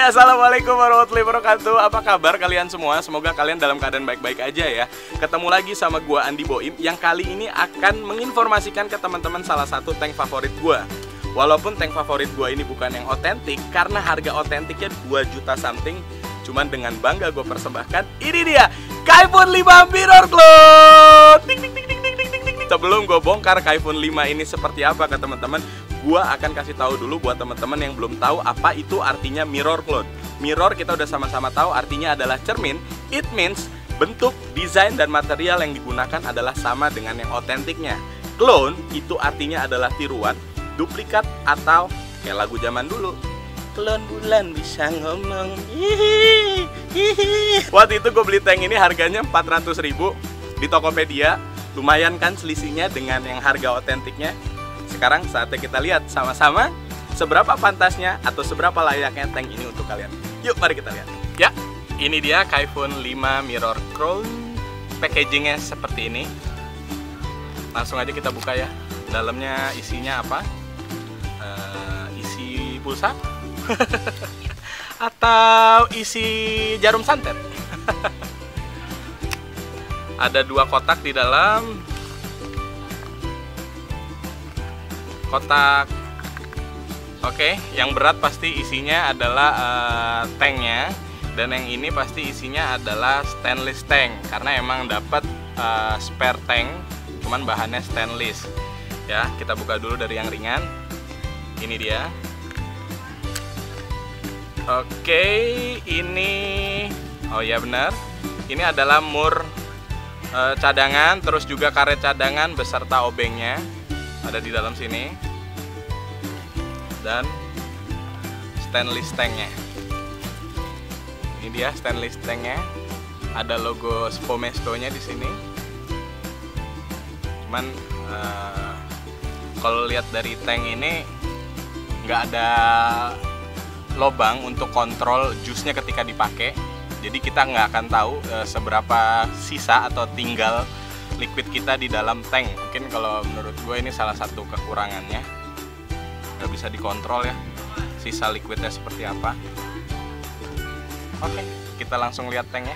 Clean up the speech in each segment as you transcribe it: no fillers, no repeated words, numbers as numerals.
Assalamualaikum warahmatullahi wabarakatuh. Apa kabar kalian semua? Semoga kalian dalam keadaan baik-baik aja ya. Ketemu lagi sama gua Andi Boim yang kali ini akan menginformasikan ke teman-teman salah satu tank favorit gua. Walaupun tank favorit gua ini bukan yang otentik, karena harga otentiknya 2 juta something, cuman dengan bangga gue persembahkan, ini dia Kaifun 5 Mirror Cloud. Sebelum gue bongkar Kaifun 5 ini seperti apa ke teman-teman, gua akan kasih tahu dulu buat teman-teman yang belum tahu apa itu artinya mirror cloud. Mirror kita udah sama-sama tahu artinya adalah cermin. It means bentuk, desain, dan material yang digunakan adalah sama dengan yang otentiknya. Clone itu artinya adalah tiruan, duplikat, atau kayak lagu zaman dulu, clone bulan bisa ngomong. Waktu itu gue beli tank ini harganya 400.000 di Tokopedia. Lumayan kan selisihnya dengan yang harga otentiknya. Sekarang saatnya kita lihat sama-sama seberapa pantasnya atau seberapa layaknya tank ini untuk kalian. Yuk mari kita lihat. Ya, ini dia Kaifun 5 Mirror Cloud. Packagingnya seperti ini. Langsung aja kita buka ya. Dalamnya isinya apa? Isi pulsa? Atau isi jarum santet? Ada 2 kotak di dalam. Kotak, oke, yang berat pasti isinya adalah tanknya, dan yang ini pasti isinya adalah stainless tank karena emang dapat spare tank, cuman bahannya stainless. Ya, kita buka dulu dari yang ringan. Ini dia. Oke, ini, oh ya benar, ini adalah mur cadangan, terus juga karet cadangan beserta obengnya. Ada di dalam sini, dan stainless tanknya. Ini dia stainless tanknya. Ada logo Spomesto-nya di sini. Cuman kalau lihat dari tank ini nggak ada lobang untuk kontrol jusnya ketika dipakai. Jadi kita nggak akan tahu seberapa sisa atau tinggal liquid kita di dalam tank. Mungkin kalau menurut gue ini salah satu kekurangannya, nggak bisa dikontrol ya sisa liquidnya seperti apa. Oke, kita langsung lihat tanknya.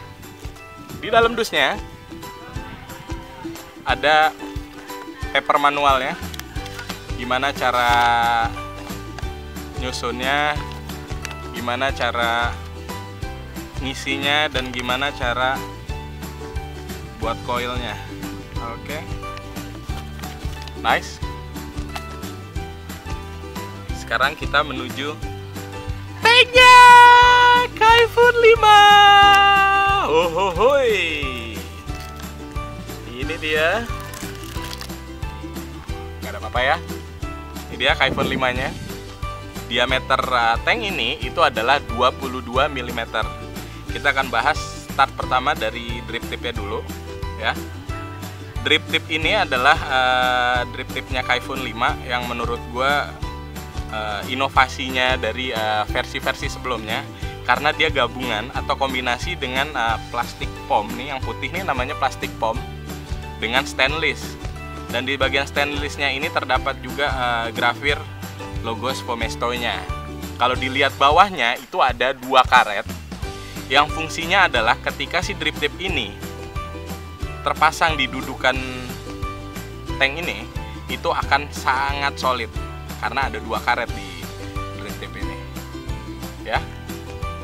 Di dalam dusnya ada paper manualnya, gimana cara nyusunnya, gimana cara ngisinya, dan gimana cara buat coilnya. Oke, nice. Sekarang kita menuju tanknya Kaifun 5. Ohohoi, ini dia. Gak ada apa-apa ya. Ini dia Kaifun 5 nya. Diameter tank ini itu adalah 22 mm. Kita akan bahas start pertama dari drip tipnya dulu ya. Drip tip ini adalah drip tipnya Kaifun 5 yang menurut gue inovasinya dari versi-versi sebelumnya, karena dia gabungan atau kombinasi dengan plastik pom nih, yang putih nih namanya plastik pom, dengan stainless. Dan di bagian stainlessnya ini terdapat juga grafir logo Spomesto-nya. Kalau dilihat bawahnya itu ada 2 karet yang fungsinya adalah ketika si drip tip ini terpasang di dudukan tank ini, itu akan sangat solid karena ada 2 karet di drip tip ini ya.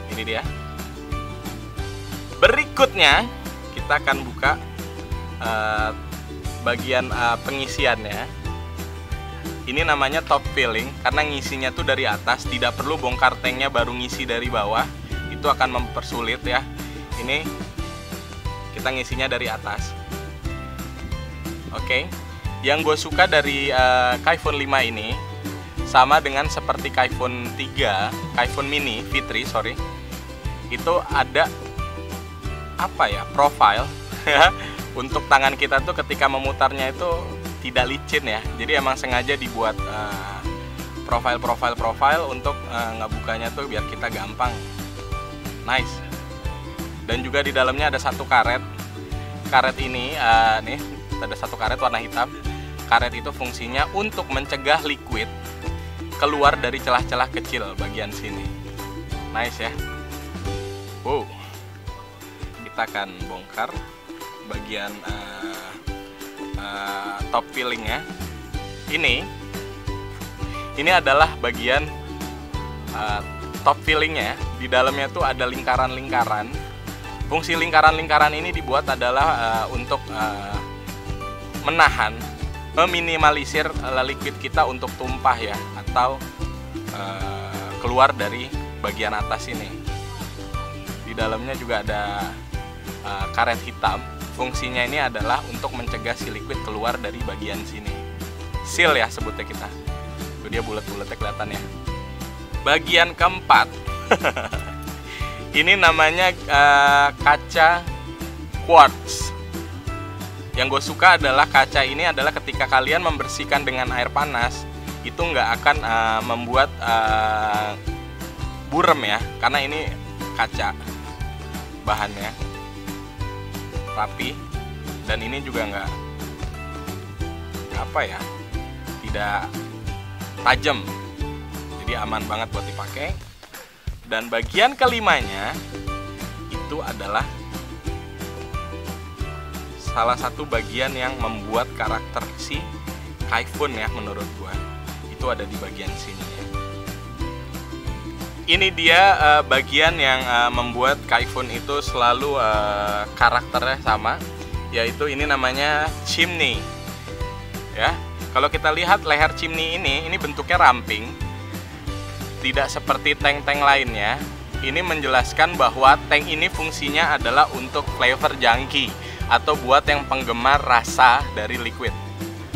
Ini dia. Berikutnya kita akan buka bagian pengisiannya. Ini namanya top filling karena ngisinya tuh dari atas, tidak perlu bongkar tanknya baru ngisi dari bawah, itu akan mempersulit ya. Ini kita ngisinya dari atas. Oke, yang gue suka dari Kaifun 5 ini sama dengan seperti Kaifun 3, Kaifun Mini V3 sorry, itu ada apa ya, profile untuk tangan kita tuh ketika memutarnya itu tidak licin ya. Jadi emang sengaja dibuat profile untuk ngebukanya tuh biar kita gampang. Nice. Dan juga di dalamnya ada 1 karet. Karet ini nih ada 1 karet warna hitam. Karet itu fungsinya untuk mencegah liquid keluar dari celah-celah kecil bagian sini. Nice ya. Wow. Kita akan bongkar bagian top fillingnya. Ini adalah bagian top fillingnya. Di dalamnya tuh ada lingkaran-lingkaran. Fungsi lingkaran-lingkaran ini dibuat adalah untuk meminimalisir liquid kita untuk tumpah ya, atau keluar dari bagian atas ini. Di dalamnya juga ada karet hitam. Fungsinya ini adalah untuk mencegah si liquid keluar dari bagian sini. Seal ya sebutnya kita. Itu dia bulat-bulatnya kelihatan ya. Bagian keempat ini namanya kaca quartz. Yang gue suka adalah kaca ini adalah ketika kalian membersihkan dengan air panas itu nggak akan membuat burem ya, karena ini kaca bahannya rapi, dan ini juga nggak tidak tajam, jadi aman banget buat dipakai. Dan bagian kelimanya itu adalah salah satu bagian yang membuat karakter si Kaifun ya, menurut gua itu ada di bagian sini ya. Ini dia bagian yang membuat Kaifun itu selalu karakternya sama, yaitu ini namanya chimney ya. Kalau kita lihat leher chimney ini bentuknya ramping, tidak seperti tank-tank lainnya. Ini menjelaskan bahwa tank ini fungsinya adalah untuk flavor junkie atau buat yang penggemar rasa dari liquid.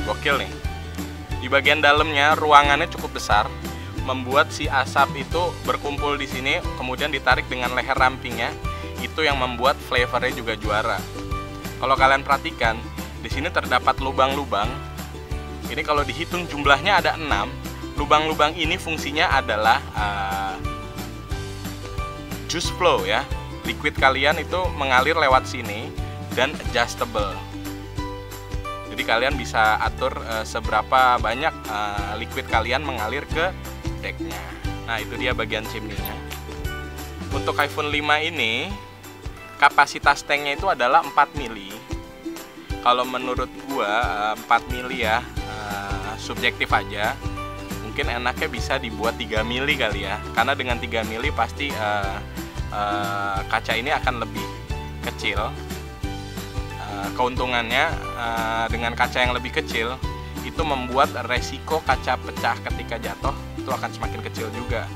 Gokil nih. Di bagian dalamnya ruangannya cukup besar, membuat si asap itu berkumpul di sini, kemudian ditarik dengan leher rampingnya. Itu yang membuat flavornya juga juara. Kalau kalian perhatikan, di sini terdapat lubang-lubang. Ini kalau dihitung jumlahnya ada 6. Lubang-lubang ini fungsinya adalah juice flow ya. Liquid kalian itu mengalir lewat sini dan adjustable. Jadi kalian bisa atur seberapa banyak liquid kalian mengalir ke decknya. Nah itu dia bagian chimney-nya. Untuk Kaifun 5 ini kapasitas tanknya itu adalah 4 mili. Kalau menurut gua 4 mili ya, subjektif aja. Mungkin enaknya bisa dibuat 3 mili kali ya, karena dengan 3 mili pasti kaca ini akan lebih kecil. Keuntungannya dengan kaca yang lebih kecil itu membuat resiko kaca pecah ketika jatuh itu akan semakin kecil juga.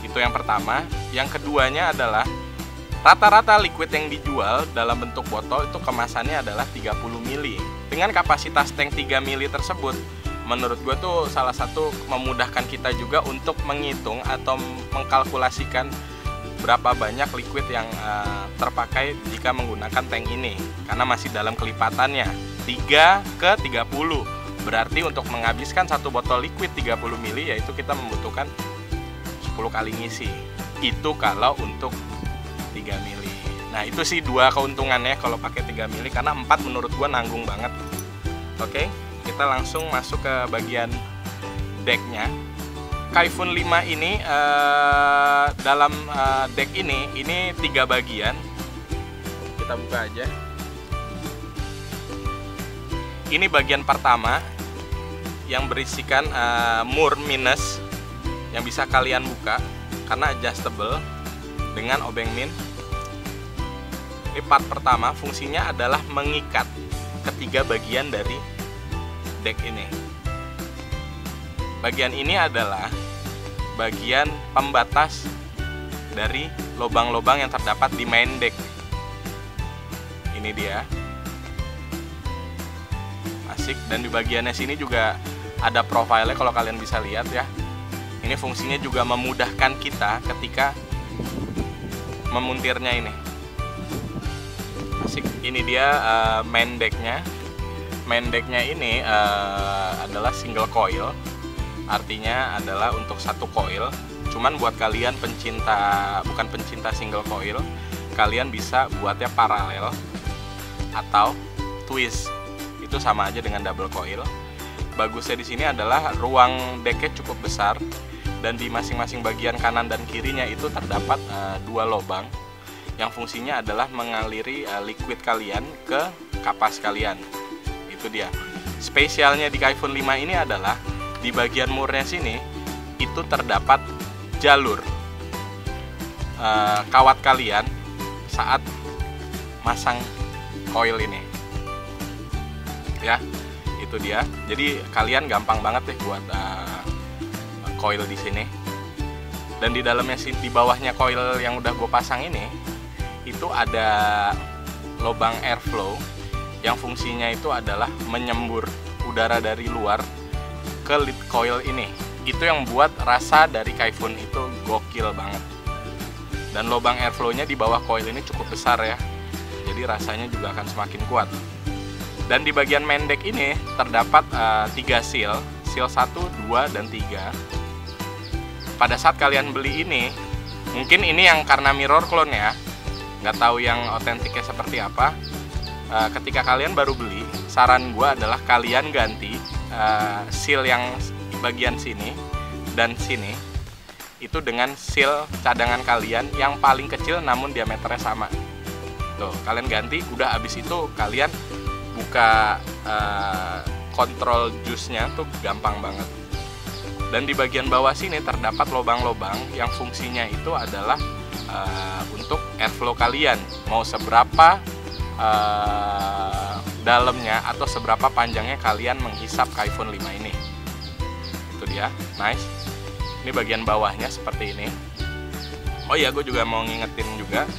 Itu yang pertama. Yang keduanya adalah rata-rata liquid yang dijual dalam bentuk botol itu kemasannya adalah 30 mili. Dengan kapasitas tank 3 mili tersebut, menurut gue tuh salah satu memudahkan kita juga untuk menghitung atau mengkalkulasikan berapa banyak liquid yang terpakai jika menggunakan tank ini, karena masih dalam kelipatannya 3 ke 30. Berarti untuk menghabiskan satu botol liquid 30 mili yaitu kita membutuhkan 10 kali ngisi. Itu kalau untuk 3 mili. Nah itu sih dua keuntungannya kalau pakai 3 mili, karena 4 menurut gua nanggung banget. Oke, kita langsung masuk ke bagian decknya. Kaifun 5 ini dalam deck ini 3 bagian. Kita buka aja. Ini bagian pertama yang berisikan mur minus yang bisa kalian buka karena adjustable dengan obeng min. Ini part pertama, fungsinya adalah mengikat ketiga bagian dari deck ini. Bagian ini adalah bagian pembatas dari lubang-lubang yang terdapat di main deck. Ini dia. Asik. Dan di bagiannya sini juga ada profilnya kalau kalian bisa lihat ya. Ini fungsinya juga memudahkan kita ketika memuntirnya ini. Asik. Ini dia main decknya. Main decknya ini adalah single coil. Artinya adalah untuk satu coil. Cuman buat kalian bukan pencinta single coil, kalian bisa buatnya paralel atau twist. Itu sama aja dengan double coil. Bagusnya di sini adalah ruang decknya cukup besar. dan di masing-masing bagian kanan dan kirinya itu terdapat 2 lubang yang fungsinya adalah mengaliri liquid kalian ke kapas kalian. Itu dia. Spesialnya di Kaifun 5 ini adalah di bagian murnya sini itu terdapat jalur kawat kalian saat masang coil ini. Ya, itu dia. Jadi kalian gampang banget deh buat coil di sini. Dan di dalamnya di bawahnya coil yang udah gue pasang ini itu ada lubang airflow yang fungsinya itu adalah menyembur udara dari luar ke lead coil ini. Itu yang buat rasa dari Kaifun itu gokil banget. Dan lubang airflow-nya di bawah coil ini cukup besar ya. Jadi rasanya juga akan semakin kuat. Dan di bagian main deck ini terdapat 3 seal 1, 2, dan 3. Pada saat kalian beli ini, mungkin ini yang karena mirror clone ya, nggak tahu yang otentiknya seperti apa. Ketika kalian baru beli, saran gue adalah kalian ganti seal yang bagian sini dan sini itu dengan seal cadangan kalian yang paling kecil namun diameternya sama. Tuh, kalian ganti, udah abis itu kalian buka kontrol jusnya tuh gampang banget. Dan di bagian bawah sini terdapat lubang-lubang yang fungsinya itu adalah untuk airflow kalian, mau seberapa dalamnya atau seberapa panjangnya kalian menghisap Kaifun 5 ini. Itu dia, nice. Ini bagian bawahnya seperti ini. Oh iya, gue juga mau ngingetin juga,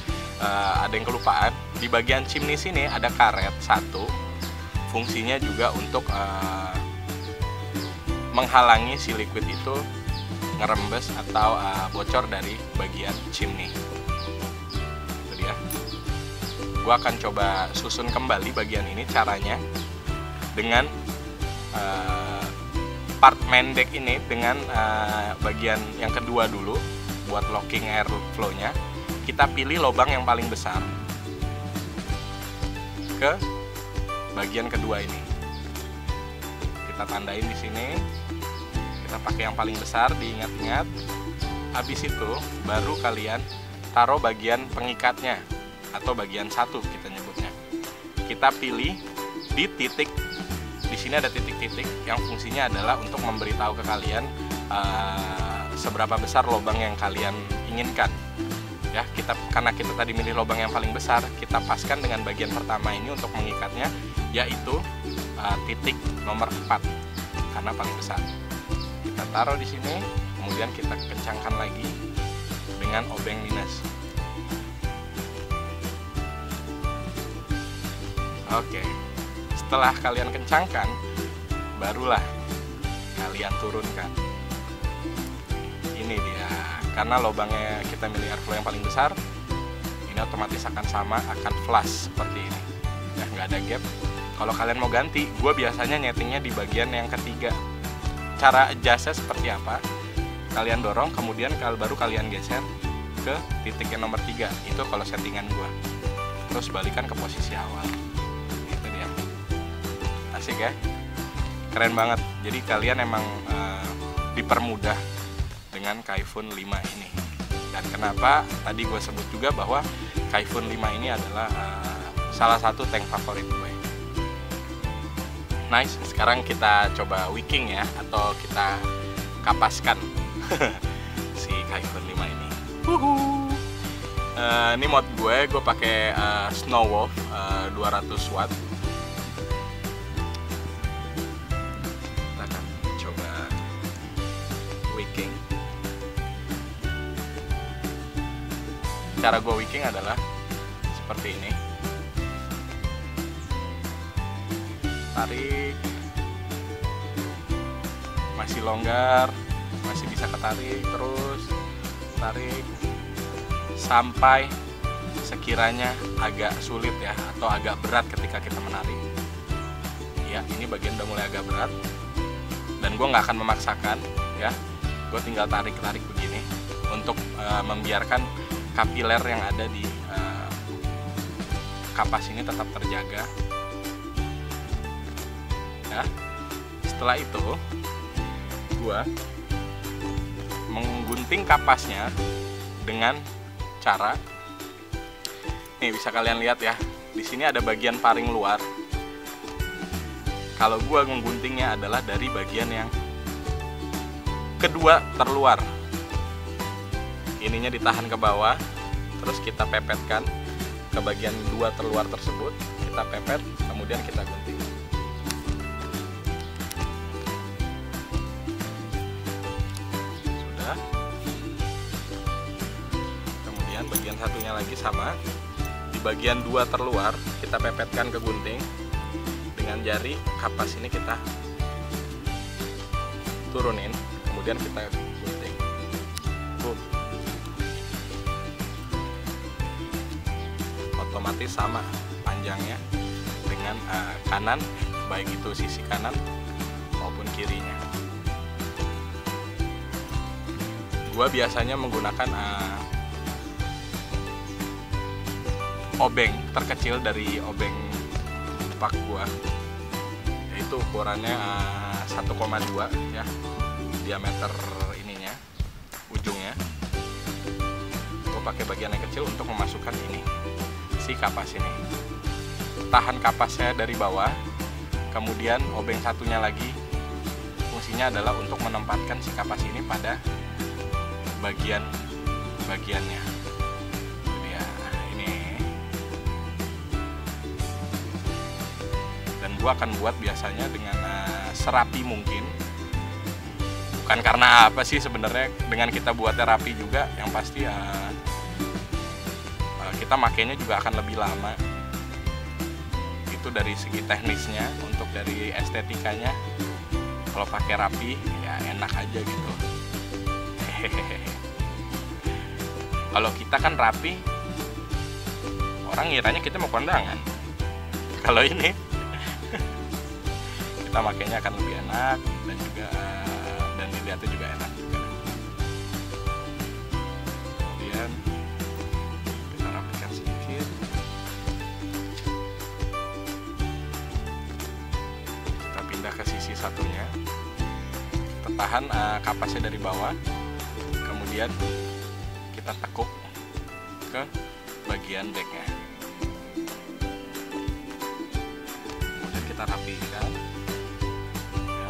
ada yang kelupaan. Di bagian chimney sini ada karet 1. Fungsinya juga untuk menghalangi si liquid itu ngerembes atau bocor dari bagian chimney. Itu dia. Gua akan coba susun kembali bagian ini caranya dengan part main deck ini dengan bagian yang kedua dulu buat locking airflow-nya. Kita pilih lubang yang paling besar ke bagian kedua ini. Kita tandain di sini. Kita pakai yang paling besar, diingat-ingat. Habis itu baru kalian taruh bagian pengikatnya atau bagian 1 kita nyebutnya. Kita pilih di titik. Di sini ada titik-titik yang fungsinya adalah untuk memberitahu ke kalian seberapa besar lubang yang kalian inginkan. Ya, karena kita tadi milih lubang yang paling besar, kita paskan dengan bagian pertama ini untuk mengikatnya, yaitu titik nomor 4 karena paling besar. Kita taruh di sini, kemudian kita kencangkan lagi dengan obeng minus. Oke, setelah kalian kencangkan, barulah kalian turunkan. Ini dia, karena lubangnya kita milih airflow yang paling besar, ini otomatis akan sama, akan flush seperti ini. Ya, nggak ada gap. Kalau kalian mau ganti, gue biasanya nyetingnya di bagian yang ketiga. Cara adjustnya seperti apa? Kalian dorong, kemudian baru kalian geser ke titik yang nomor 3. Itu kalau settingan gue. Terus balikan ke posisi awal. Itu dia. Asik ya? Keren banget. Jadi kalian emang dipermudah dengan Kaifun 5 ini. Dan kenapa tadi gue sebut juga bahwa Kaifun 5 ini adalah salah satu tank favorit gue. Nice, sekarang kita coba wicking ya, atau kita kapaskan si Kaifun 5 ini. Ini mod gue pakai Snow Wolf 200 watt. Kita akan coba wicking. Cara gue wicking adalah seperti ini. Tarik, masih longgar, masih bisa ketarik, terus tarik sampai sekiranya agak sulit ya, atau agak berat ketika kita menarik. Ya, ini bagian udah mulai agak berat, dan gue nggak akan memaksakan ya, gue tinggal tarik-tarik begini untuk membiarkan kapiler yang ada di kapas ini tetap terjaga. Ya, setelah itu gua menggunting kapasnya dengan cara, nih bisa kalian lihat ya, di sini ada bagian paling luar. Kalau gua mengguntingnya adalah dari bagian yang kedua terluar. Ininya ditahan ke bawah, terus kita pepetkan ke bagian dua terluar tersebut, kita pepet, kemudian kita gunting. Sudah. Kemudian bagian satunya lagi sama, di bagian dua terluar kita pepetkan ke gunting. Dengan jari kapas ini kita turunin, kemudian kita gunting. Boom. Otomatis sama panjangnya dengan kanan, baik itu sisi kanan maupun kirinya. Gua biasanya menggunakan obeng terkecil dari obeng pak gua, yaitu ukurannya 1,2 ya, diameter ininya, ujungnya. Gua pakai bagian yang kecil untuk memasukkan ini, si kapas ini. Tahan kapasnya dari bawah, kemudian obeng satunya lagi fungsinya adalah untuk menempatkan si kapas ini pada bagiannya. Jadi ya, ini. Dan gua akan buat biasanya dengan serapi mungkin. Bukan karena apa sih sebenarnya, dengan kita buatnya rapi juga, yang pasti kita makainya juga akan lebih lama. Itu dari segi teknisnya. Untuk dari estetikanya, kalau pakai rapi ya enak aja gitu. Kalau kita kan rapi, orang ngiranya kita mau kondangan. Kalau ini kita makainya akan lebih enak, dan juga dan dilihatnya juga enak juga. Kemudian kita rapikan sedikit. Kita pindah ke sisi satunya. Kita tahan kapasnya dari bawah. Kemudian kita tekuk ke bagian backnya. Kemudian kita rapikan. Ya.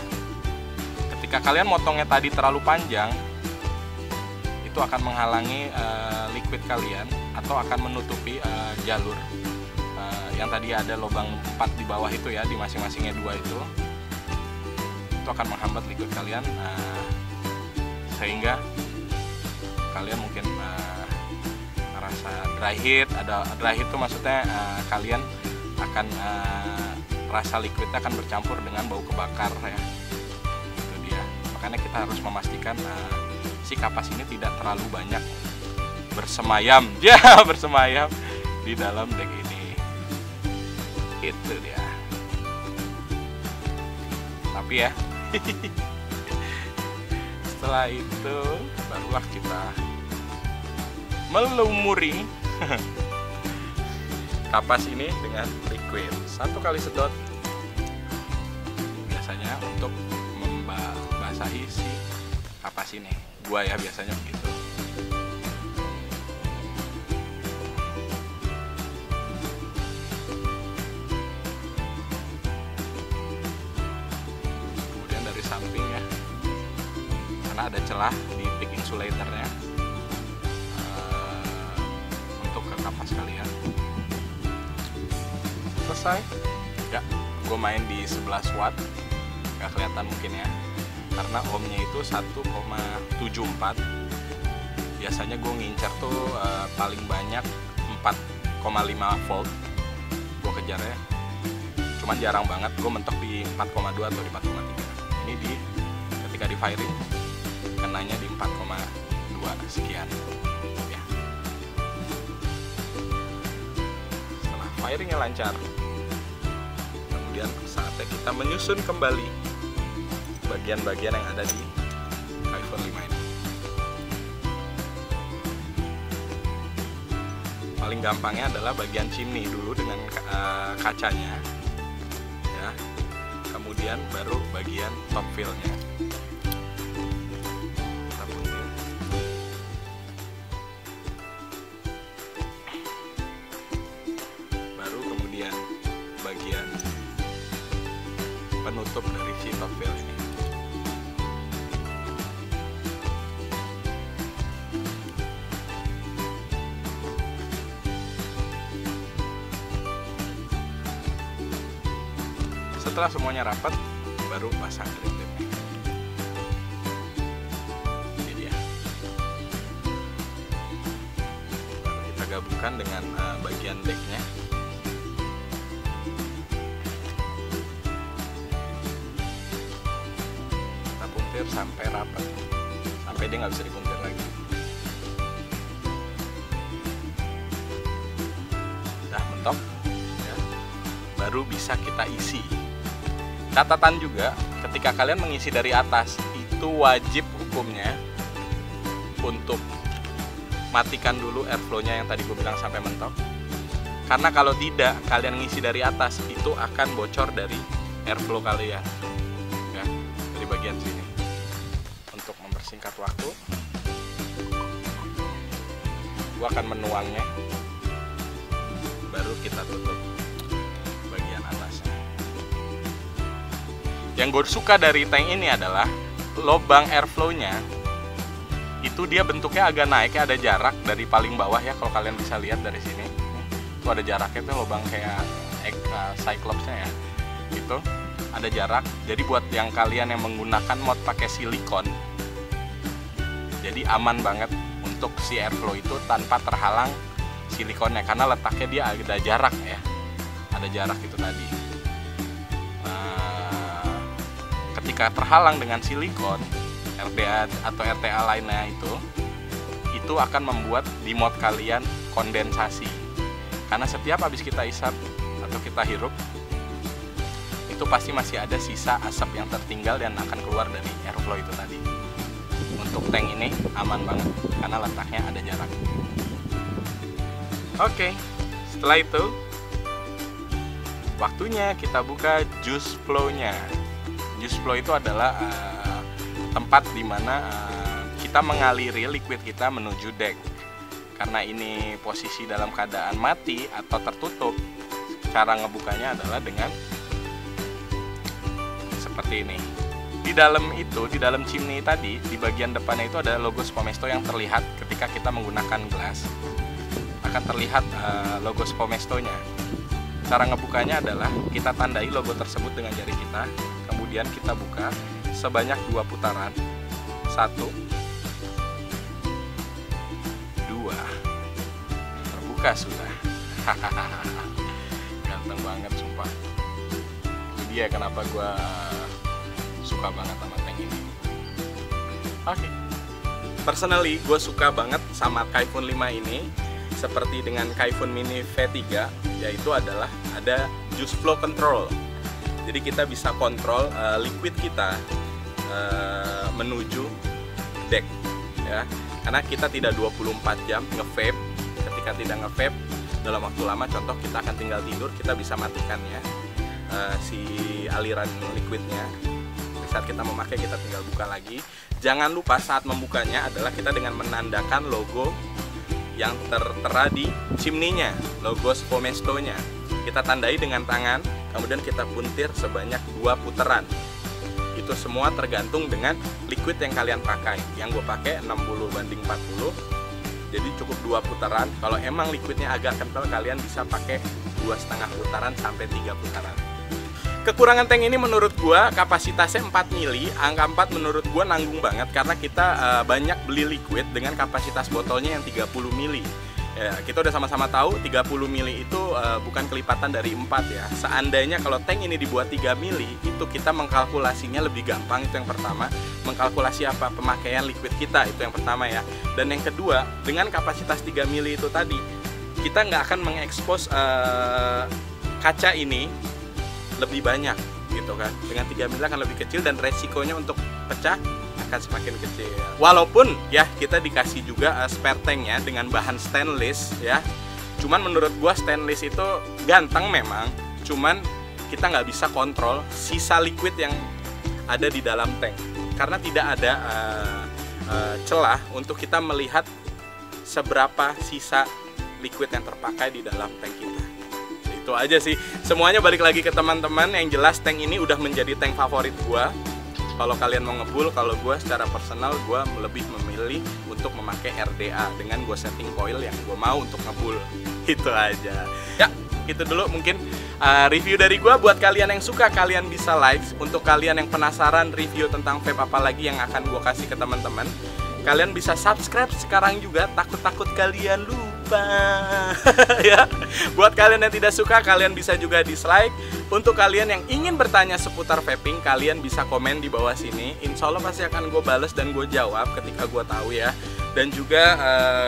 Ketika kalian motongnya tadi terlalu panjang, itu akan menghalangi liquid kalian, atau akan menutupi jalur yang tadi ada lubang 4 di bawah itu ya, di masing-masingnya 2 itu akan menghambat liquid kalian, sehingga kalian mungkin merasa dry heat. Ada dry heat itu maksudnya kalian akan rasa liquidnya akan bercampur dengan bau kebakar ya. Itu dia. Makanya kita harus memastikan si kapas ini tidak terlalu banyak bersemayam bersemayam di dalam deck ini. Itu dia. Tapi ya setelah itu barulah kita melumuri kapas ini dengan liquid. 1 kali sedot biasanya untuk membasahi si kapas ini. Gua ya biasanya begitu. Kemudian dari samping ya, karena ada celah di pick insulatornya untuk ke kapas kalian. Selesai ya, gue main di 11 watt, gak kelihatan mungkin ya, karena ohmnya itu 1,74. Biasanya gue ngincer tuh paling banyak 4,5 volt gue kejarnya, cuman jarang banget gue mentok di 4,2 atau di 4,3. Ini ketika di firing kenanya di 4,2 sekian ya. Setelah firingnya lancar, kemudian saatnya kita menyusun kembali bagian-bagian yang ada di Fiver 5 ini. Paling gampangnya adalah bagian chimney dulu dengan kacanya ya, kemudian baru bagian top fill-nya. Kita puntir. penutup dari si top fill ini. Setelah semuanya rapat, baru pasang grip tipnya. Ini dia. Lalu kita gabungkan dengan bagian decknya. Kita puntir sampai rapat, sampai dia nggak bisa dipuntir lagi. Udah mentok, ya. Baru bisa kita isi. Catatan juga, ketika kalian mengisi dari atas, itu wajib hukumnya untuk matikan dulu airflow-nya yang tadi gue bilang sampai mentok. Karena kalau tidak, kalian ngisi dari atas, itu akan bocor dari airflow kalian, ya, dari bagian sini. Untuk mempersingkat waktu, gue akan menuangnya, baru kita tutup bagian atasnya. Yang gue suka dari tank ini adalah lubang airflow-nya itu dia bentuknya agak naik, ada jarak dari paling bawah ya, kalau kalian bisa lihat dari sini. Itu ada jaraknya tuh, lubang kayak Cyclops-nya ya. Itu ada jarak. Jadi buat yang kalian yang menggunakan mod pakai silikon, jadi aman banget untuk si airflow itu tanpa terhalang silikonnya, karena letaknya dia ada jarak ya. Ada jarak itu tadi. Ketika terhalang dengan silikon, RDA atau RTA lainnya itu akan membuat di mod kalian kondensasi. Karena setiap habis kita isap atau kita hirup, itu pasti masih ada sisa asap yang tertinggal dan akan keluar dari airflow itu tadi. Untuk tank ini aman banget karena letaknya ada jarak. Oke, setelah itu waktunya kita buka juice flow-nya. Juice flow itu adalah tempat di mana kita mengaliri liquid kita menuju deck. Karena ini posisi dalam keadaan mati atau tertutup, cara ngebukanya adalah dengan seperti ini. Di dalam itu, di dalam chimney tadi, di bagian depannya itu ada logo Spomesto yang terlihat ketika kita menggunakan gelas. Akan terlihat logo Spomesto-nya. Cara ngebukanya adalah kita tandai logo tersebut dengan jari kita, kemudian kita buka sebanyak 2 putaran. 1, 2, terbuka sudah. Ganteng banget sumpah. Itu dia kenapa gue suka banget sama tank ini. Oke. Personally gue suka banget sama Kaifun 5 ini. Seperti dengan Kaifun Mini V3, yaitu adalah ada juice flow control. Jadi kita bisa kontrol liquid kita menuju deck ya. Karena kita tidak 24 jam nge-vape. Ketika tidak nge-vape dalam waktu lama, contoh kita akan tinggal tidur, kita bisa matikan ya si aliran liquidnya. Saat kita memakai, kita tinggal buka lagi. Jangan lupa saat membukanya adalah kita dengan menandakan logo yang tertera di chimney-nya, logo Spomesto-nya. Kita tandai dengan tangan, kemudian kita puntir sebanyak 2 putaran. Itu semua tergantung dengan liquid yang kalian pakai. Yang gue pakai 60/40, jadi cukup 2 putaran. Kalau emang liquidnya agak kental, kalian bisa pakai 2,5 putaran sampai 3 putaran. Kekurangan tank ini menurut gua kapasitasnya 4 mili. Angka 4 menurut gua nanggung banget karena kita banyak beli liquid dengan kapasitas botolnya yang 30 mili. Ya, kita udah sama-sama tahu 30 mili itu bukan kelipatan dari 4 ya. Seandainya kalau tank ini dibuat 3 mili, itu kita mengkalkulasinya lebih gampang. Itu yang pertama. Mengkalkulasi apa? Pemakaian liquid kita, itu yang pertama ya. Dan yang kedua, dengan kapasitas 3 mili itu tadi, kita nggak akan mengekspos kaca ini lebih banyak gitu kan. Dengan 3 mili akan lebih kecil dan resikonya untuk pecah akan semakin kecil. Walaupun ya kita dikasih juga spare tanknya dengan bahan stainless ya. Cuman menurut gua stainless itu ganteng memang, cuman kita nggak bisa kontrol sisa liquid yang ada di dalam tank karena tidak ada celah untuk kita melihat seberapa sisa liquid yang terpakai di dalam tank kita. Itu Itu aja sih. Semuanya balik lagi ke teman-teman. Yang jelas tank ini udah menjadi tank favorit gua. Kalau kalian mau ngebull, kalau gue secara personal gue lebih memilih untuk memakai RDA dengan gue setting coil yang gue mau untuk ngebull. Itu aja. Ya, itu dulu mungkin review dari gue. Buat kalian yang suka, kalian bisa like. Untuk kalian yang penasaran review tentang vape apa lagi yang akan gue kasih ke teman-teman, kalian bisa subscribe sekarang juga. Takut-takut kalian lupa. Ya. Buat kalian yang tidak suka, kalian bisa juga dislike. Untuk kalian yang ingin bertanya seputar vaping, kalian bisa komen di bawah sini. Insya Allah pasti akan gue bales dan gue jawab ketika gue tahu ya. Dan juga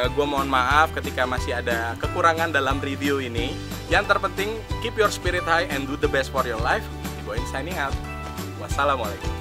gue mohon maaf ketika masih ada kekurangan dalam review ini. Yang terpenting, keep your spirit high and do the best for your life. Andy Boim signing out. Wassalamualaikum.